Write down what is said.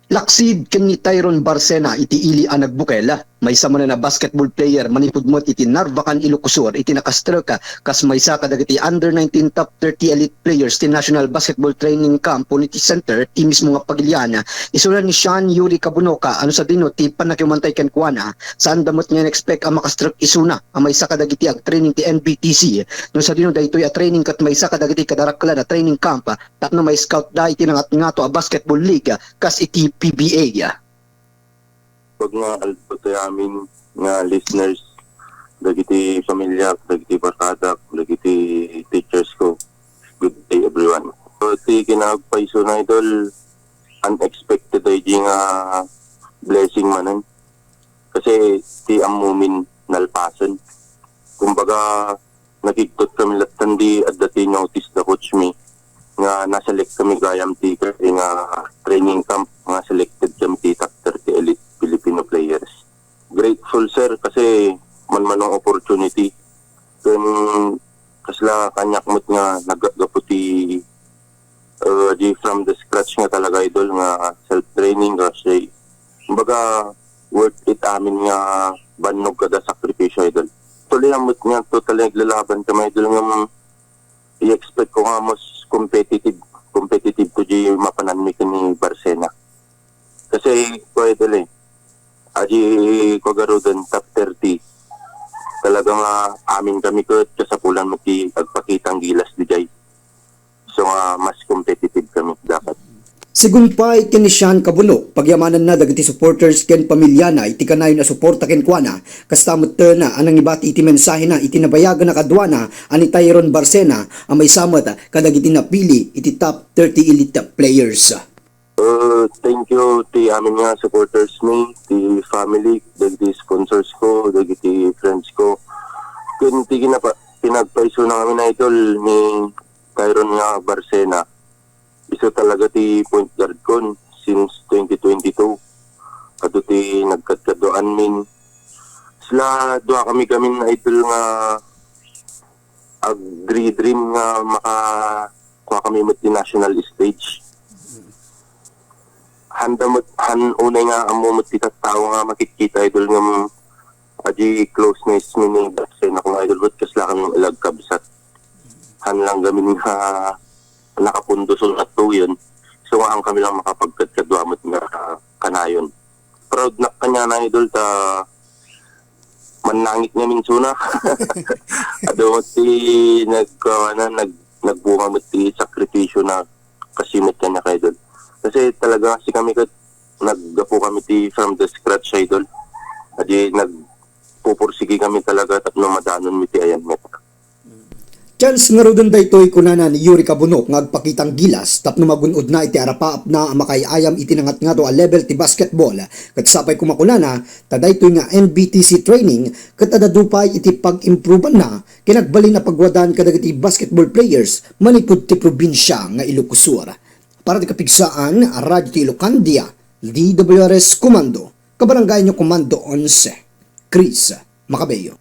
Laksid ken ni Tyron Barcena iti ili ang nagbukela. May sama na basketball player manipudmot iti Narvacan Ilocosur iti nakastreka kas may sa kadagiti under 19 top 30 elite players ti National Basketball Training Camp Unity Center ti mismo nga Pagiliana. Isulan ni Sean Yuri Kabunoka ano sa dino ti panakimantay ken kuana saan damot niya expect ang makastrek isuna ang may sa kadagiti ag training ti NBTC. No sa dino daytoy a training kat may sa kadagiti kadarakla na training camp tapno may scout da iti nangat-ngato a basketball league kas iti PBA. Pag nga alpo amin nga listeners, dagiti pamilya, dagiti barkada, dagiti teachers ko, good day everyone. So, ti kinagpaiso na idol, unexpected ay nga blessing manan. Kasi ti amumin nalpasan. Kumbaga, nagigtot kami latan di at dati notice the coach me nga naselect kami gayam ti nga training camp nga selected kami ti top 30 elite Filipino players. Grateful sir kasi manmanong opportunity ken kasla kanyak mo't nga nagagaputi di from the scratch nga talaga idol nga self training kasi kumbaga worth it amin nga banog kada sakripisyo idol. Tuloy amot nga totally naglalaban kami idol nga i-expect ko nga mas competitive to di mapananmi ka ni Barcena. Kasi ko idol aji ko garudan top 30 talagang amin kami ko kasapulan mo ti agpakitang gilas di jay. So mas competitive kami dapat. Sigumpay ken ni Sean Kabunok, pagyamanan na dagiti supporters ken pamilya na iti kanayon na suporta ken kuana, kastamot na anang ibati iti mensahe na iti nabayagan na kadwana ani Tyron Barcena ang may samot kadagiti napili iti top 30 elite players. Thank you ti amin nga supporters ni, ti family, dagiti sponsors ko, dagiti friends ko. Kun ti pinagpaiso na kami na idol ni Tyron nga Barcena. Isa talaga ti point guard ko since 2022. Kato ti nagkatkadoan min. Sila dua kami na idol nga dream nga makakuha kami mo ti national stage. Unay nga amo mo ti tao nga makikita idol nga aji closeness mi ni Barcena kung idol but kasla kami ilag kabsat. Lang gamin nga nakapundosol at to yun. So ang kami lang makapagkadkadwamot nga kanayon. Proud na kanya na idol ta manangit nga minsuna. Ado ti nagbunga mo ti sakripisyo na kasimit kanya ka idol. Kasi talaga si kami naggapo kami ti from the scratch idol. Adi nagpupursigi kami talaga tapno madanon mi ti ayan met. Chance nga rodon daytoy kunana ni Yuri Kabunok nga agpakitang gilas tapno magunod na iti arapaap na makayayam iti nangat nga to a level ti basketball ket sapay kumakunana tadaytoy nga NBTC training ket adadupay iti pag-improvean na kinagbalin na pagwadan kadagiti basketball players manipud ti probinsya nga Ilocosur. Para ti kapigsaan Radyo ti Ilocandia, DWRS Komando, Kabarangay nyo Komando 11, Chris Macabeo.